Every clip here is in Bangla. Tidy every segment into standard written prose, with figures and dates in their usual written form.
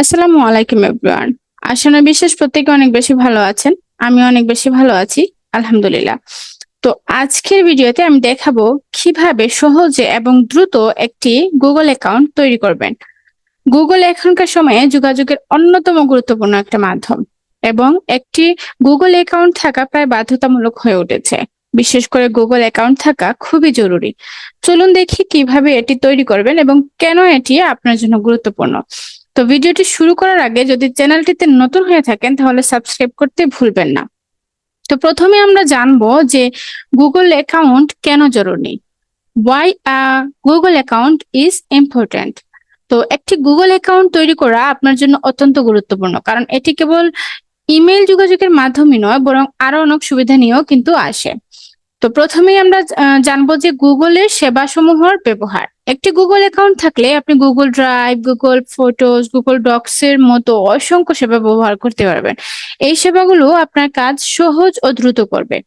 আসসালামু আলাইকুম এভরিওয়ান। আশা না বিশ্বাস প্রত্যেকে অনেক বেশি ভালো আছেন। আমি অনেক বেশি ভালো আছি, আলহামদুলিল্লাহ। তো আজকের ভিডিওতে আমি দেখাবো কিভাবে সহজে এবং দ্রুত একটি গুগল অ্যাকাউন্ট তৈরি করবেন। গুগল এখনকার সময়ে যোগাযোগের অন্যতম গুরুত্বপূর্ণ একটা মাধ্যম এবং একটি গুগল অ্যাকাউন্ট থাকা প্রায় বাধ্যতামূলক হয়ে উঠেছে। বিশেষ করে গুগল অ্যাকাউন্ট থাকা খুবই জরুরি। চলুন দেখি কিভাবে এটি তৈরি করবেন এবং কেন এটি আপনার জন্য গুরুত্বপূর্ণ। তো ভিডিওটি শুরু করার আগে যদি চ্যানেলটিতে নতুন হয়ে থাকেন তাহলে সাবস্ক্রাইব করতে ভুলবেন না। তো প্রথমে আমরা জানবো যে গুগল অ্যাকাউন্ট কেন জরুরি। Why a Google account is important? তো একটি গুগল অ্যাকাউন্ট তৈরি করা আপনার জন্য অত্যন্ত গুরুত্বপূর্ণ, কারণ এটি কেবল ইমেইল যোগাযোগের মাধ্যমই নয়, বরং আরো অনেক সুবিধা নিয়েও কিন্তু আসে। তো প্রথমেই আমরা জানবো যে গুগলের সেবাসমূহের ব্যবহার। একটি গুগল অ্যাকাউন্ট থাকলে আপনি Google Drive, Google Photos, Google Docs এর মতো অসংখ্য সেবা ব্যবহার করতে পারবেন। এই সেবাগুলো আপনার কাজ সহজ ও দ্রুত করবে।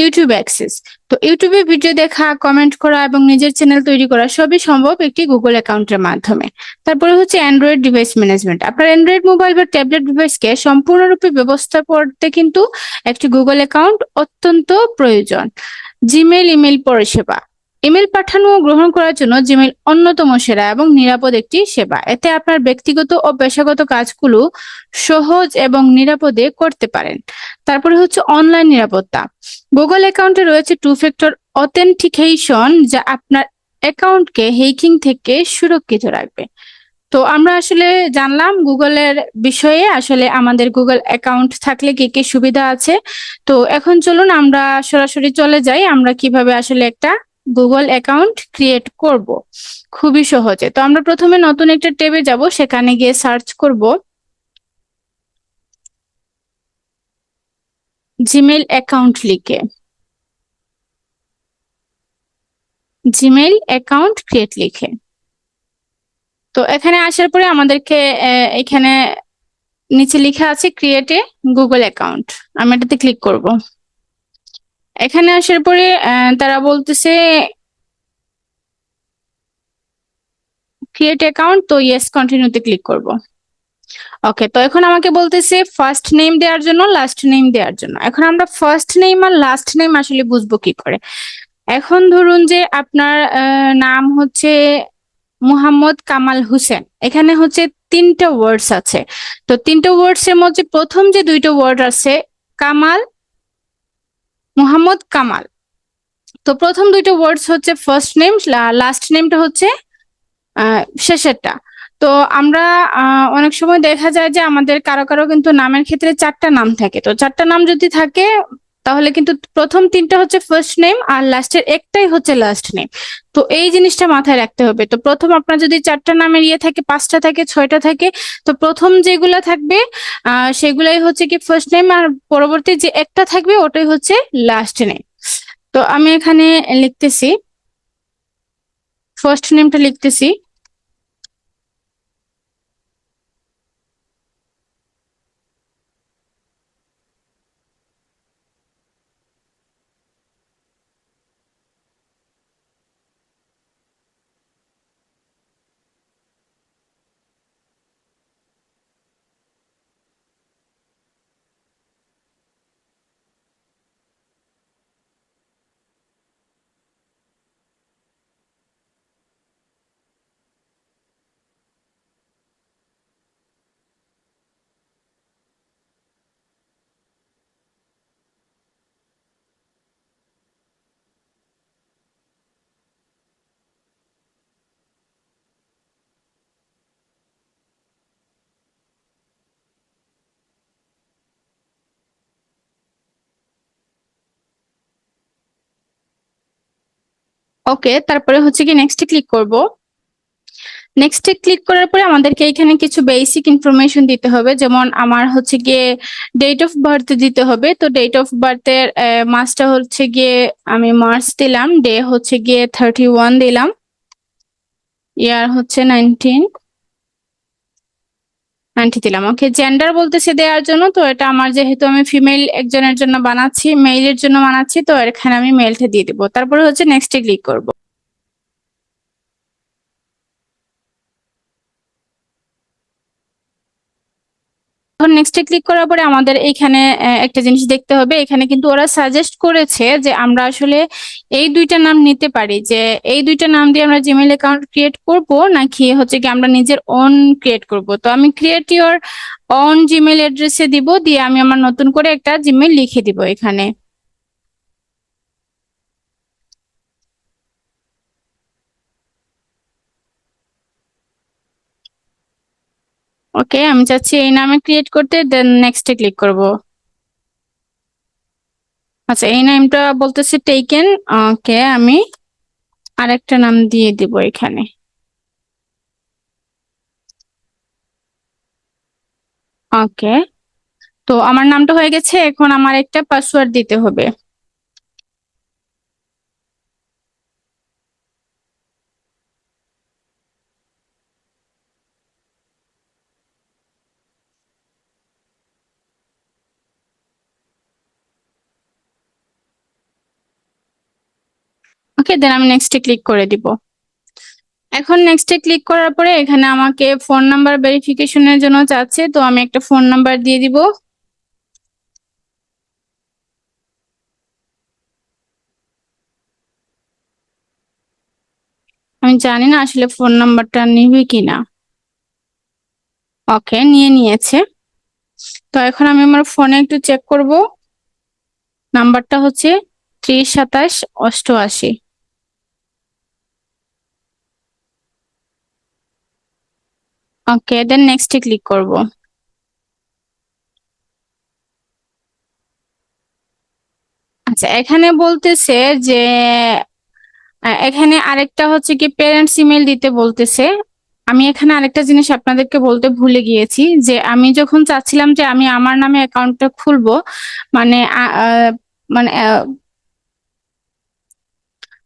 YouTube access. তো ইউটিউবে ভিডিও দেখা, কমেন্ট করা এবং নিজের চ্যানেল তৈরি করা সবই সম্ভব একটি গুগল অ্যাকাউন্টের মাধ্যমে। তারপরে হচ্ছে অ্যান্ড্রয়েড ডিভাইস ম্যানেজমেন্ট। আপনার অ্যান্ড্রয়েড মোবাইল বা ট্যাবলেট ডিভাইসকে সম্পূর্ণরূপে ব্যবস্থা করতে কিন্তু একটি গুগল অ্যাকাউন্ট অত্যন্ত প্রয়োজন। জিমেইল ইমেইল পরিষেবা। ইমেল পাঠানো ও গ্রহণ করার জন্য জিমেইল অন্যতম সেরা এবং নিরাপদ একটি সেবা। এতে আপনার ব্যক্তিগত ও পেশাগত কাজগুলো সহজ এবং নিরাপদে করতে পারেন। তারপরে হচ্ছে অনলাইন নিরাপত্তা। গুগল অ্যাকাউন্টে রয়েছে টু ফ্যাক্টর অথেন্টিকেশন, যা আপনার অ্যাকাউন্টকে হ্যাকিং থেকে সুরক্ষিত রাখবে। তো আমরা আসলে জানলাম গুগলের বিষয়ে, আসলে আমাদের গুগল অ্যাকাউন্ট থাকলে কি কি সুবিধা আছে। তো এখন চলুন আমরা সরাসরি চলে যাই আমরা কিভাবে আসলে একটা গুগল অ্যাকাউন্ট ক্রিয়েট করব খুবই সহজে। তো আমরা প্রথমে নতুন একটা ট্যাবে যাব, সেখানে গিয়ে সার্চ করব জিমেইল অ্যাকাউন্ট লিখে, জিমেইল অ্যাকাউন্ট ক্রিয়েট লিখে। তো এখানে আসার পরে আমাদেরকে এখানে নিচে লেখা আছে ক্রিয়েট এ গুগল অ্যাকাউন্ট। আমি এটাতে ক্লিক করব। এখানে আসার পরে তারা বলতেছে ক্রিয়েট অ্যাকাউন্ট, তো ইয়েস কন্টিনিউতে ক্লিক করব। ওকে, তো এখন আমাকে বলতেছে ফার্স্ট নেম দেওয়ার জন্য, লাস্ট নেম দেওয়ার জন্য। এখন আমরা ফার্স্ট নেম আর লাস্ট নেম আসলে বুঝবো কি করে। এখন ধরুন যে আপনার নাম হচ্ছে মুহাম্মদ কামাল হোসেন। এখানে হচ্ছে তিনটা ওয়ার্ডস আছে। তো তিনটা ওয়ার্ডস এর মধ্যে প্রথম যে দুইটা ওয়ার্ড আছে কামাল, মুহাম্মদ কামাল। তো প্রথম দুইটা ওয়ার্ডস হচ্ছে ফার্স্ট নেম, লাস্ট নেমটা হচ্ছে শেষেরটা। তো আমরা অনেক সময় দেখা যায় যে আমাদের কারো কারো কিন্তু নামের ক্ষেত্রে চারটা নাম থাকে। তো চারটা নাম যদি থাকে তাহলে কিন্তু প্রথম তিনটা হচ্ছে ফার্স্ট নেম আর লাস্টের একটাই হচ্ছে লাস্ট নেম। তো এই জিনিসটা মাথায় রাখতে হবে। তো প্রথম আপনার যদি চারটা নামের ইয়ে থাকে, পাঁচটা থাকে, ছয়টা থাকে, তো প্রথম যেগুলা থাকবে সেগুলাই হচ্ছে কি ফার্স্ট নেম, আর পরবর্তী যে একটা থাকবে ওটাই হচ্ছে লাস্ট নেম। তো আমি এখানে লিখতেছি, ফার্স্ট নেমটা লিখতেছি। ওকে, তারপরে হচ্ছে কি নেক্সটে ক্লিক করব। নেক্সটে ক্লিক করার পরে আমাদেরকে এখানে কিছু বেসিক ইনফরমেশন দিতে হবে, যেমন আমার হচ্ছে গিয়ে ডেট অফ বার্থ দিতে হবে। তো ডেট অফ বার্থের মাসটা হচ্ছে গিয়ে আমি মার্চ দিলাম, ডে হচ্ছে গিয়ে 31 দিলাম, ইয়ার হচ্ছে 1990 দিলাম। ওকে, জেন্ডার বলতেছে দেওয়ার জন্য, তো এটা আমার যেহেতু আমি ফিমেল একজনের জন্য বানাচ্ছি, মেইলের জন্য বানাচ্ছি, তো এখানে আমি মেলটা দিয়ে দিব। তারপরে হচ্ছে নেক্সটে ক্লিক করব। এখন নেক্সটে ক্লিক করার পরে আমাদের এইখানে একটা জিনিস দেখতে হবে, এখানে কিন্তু ওরা সাজেস্ট করেছে যে আমরা আসলে এই দুইটা নাম নিতে পারি, যে এই দুইটা নাম দিয়ে আমরা জিমেইল অ্যাকাউন্ট ক্রিয়েট করব নাকি হচ্ছে কি আমরা নিজের ওন ক্রিয়েট করব। তো আমি ক্রিয়েট ইওর অন জিমেইল অ্যাড্রেসে দিব, দিয়ে আমি আমার নতুন করে একটা জিমেইল লিখে দিব এখানে। ওকে, আমি চাচ্ছি এই নামে ক্রিয়েট করতে, দেন নেক্সটে ক্লিক করব। আচ্ছা, এই নামটা বলতেছে টেকেন। ওকে, আমি আরেকটা নাম দিয়ে দিব এখানে। ওকে, তো আমার নামটা হয়ে গেছে, এখন আমার একটা পাসওয়ার্ড দিতে হবে। ওকে, দেন আমি নেক্সটে ক্লিক করে দিব। এখন নেক্সটে ক্লিক করার পরে এখানে আমাকে ফোন নাম্বার ভেরিফিকেশনের জন্য চাচ্ছে, তো আমি একটা ফোন নাম্বার দিয়ে দিব। আমি জানি না আসলে ফোন নাম্বারটা নিবে কিনা। ওকে, নিয়ে নিয়েছে। তো এখন আমি আমার ফোনে একটু চেক করব। নাম্বারটা হচ্ছে 302788। ওকে, দেন নেক্সটে ক্লিক করব। আচ্ছা, এখানে বলতেছে যে এখানে আরেকটা হচ্ছে কি পেরেন্টস ইমেল দিতে বলতেছে। আমি এখানে আরেকটা জিনিস আপনাদেরকে বলতে ভুলে গিয়েছি, যে আমি যখন চাচ্ছিলাম যে আমি আমার নামে অ্যাকাউন্টটা খুলবো, মানে মানে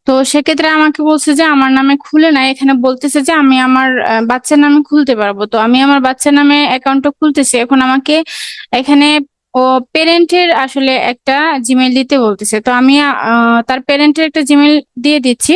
তো সেক্ষেত্রে আমাকে বলছে যে আমার নামে খুলে না, এখানে বলতেছে যে আমি আমার বাচ্চার নামে খুলতে পারবো। তো আমি আমার বাচ্চার নামে অ্যাকাউন্টটা খুলতেছি, এখন আমাকে এখানে ও পেরেন্টের আসলে একটা জিমেইল দিতে বলতেছে। তো আমি তার পেরেন্টের একটা জিমেইল দিয়ে দিচ্ছি।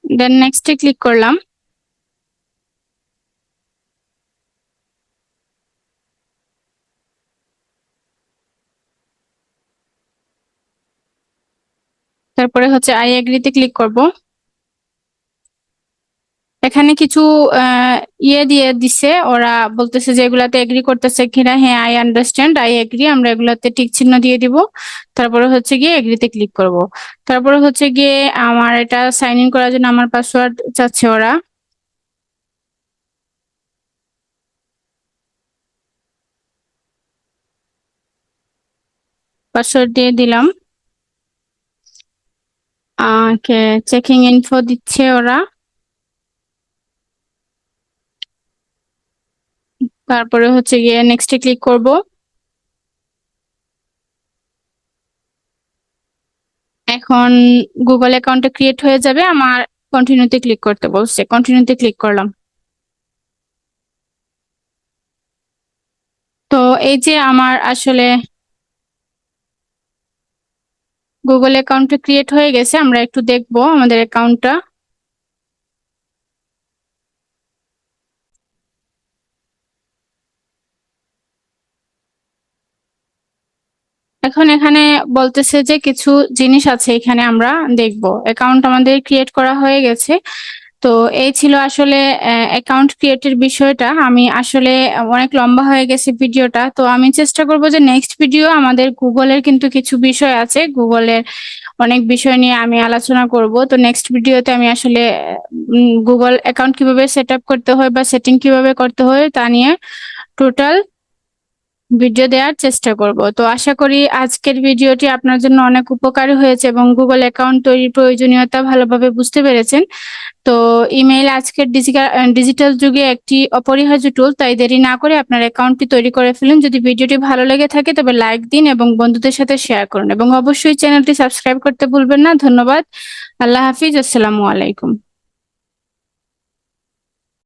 দেন নেক্সটে ক্লিক করলাম। তারপরে হচ্ছে আই এগ্রিতে ক্লিক করব। এখানে কিছু ইয়ে দিয়ে দিছে, ওরা বলতেছে যে এগুলাতে এগ্রি করতেছে কিনা। হ্যাঁ, আই আন্ডারস্ট্যান্ড, আই এগ্রি, আমরা এগুলাতে টিক চিহ্ন দিয়ে দিব। তারপরে হচ্ছে গিয়ে এগ্রিতে ক্লিক করব। তারপরে হচ্ছে গিয়ে আমার এটা সাইন ইন করার জন্য আমার পাসওয়ার্ড চাচ্ছে ওরা। পাসওয়ার্ড দিয়ে দিলাম। চেকিং ইনফো দিচ্ছে ওরা। তারপরে হচ্ছে গিয়ে নেক্সটে ক্লিক করব। এখন গুগল অ্যাকাউন্টে ক্রিয়েট হয়ে যাবে আমার। কন্টিনিউতে ক্লিক করতে বলছে, কন্টিনিউতে ক্লিক করলাম। তো এই যে আমার আসলে গুগল অ্যাকাউন্টটা ক্রিয়েট হয়ে গেছে, আমরা একটু দেখবো আমাদের অ্যাকাউন্টটা। এখন এখানে বলতেছে যে কিছু জিনিস আছে, এখানে আমরা দেখবো। অ্যাকাউন্ট আমাদের ক্রিয়েট করা হয়ে গেছে। তো এই ছিল আসলে অ্যাকাউন্ট ক্রিয়েটের বিষয়টা। আমি আসলে অনেক লম্বা হয়ে গেছে ভিডিওটা, তো আমি চেষ্টা করব যে নেক্সট ভিডিও আমাদের গুগলের কিন্তু কিছু বিষয় আছে, গুগলের অনেক বিষয় নিয়ে আমি আলোচনা করব। তো নেক্সট ভিডিওতে আমি আসলে গুগল অ্যাকাউন্ট কিভাবে সেট আপ করতে হয় বা সেটিং কিভাবে করতে হয় তা নিয়ে টোটাল ভিডিও দেওয়ার চেষ্টা করব। তো আশা করি আজকের ভিডিওটি আপনার জন্য অনেক উপকারী হয়েছে এবং গুগল অ্যাকাউন্ট তৈরির প্রয়োজনীয়তা ভালোভাবে বুঝতে পেরেছেন। তো ইমেইল আজকের ডিজিটাল যুগে একটি অপরিহার্য টুল, তাই দেরি না করে আপনার অ্যাকাউন্টটি তৈরি করে ফেলুন। যদি ভিডিওটি ভালো লেগে থাকে তবে লাইক দিন এবং বন্ধুদের সাথে শেয়ার করুন, এবং অবশ্যই চ্যানেলটি সাবস্ক্রাইব করতে ভুলবেন না। ধন্যবাদ। আল্লাহ হাফিজ। আসসালামু আলাইকুম।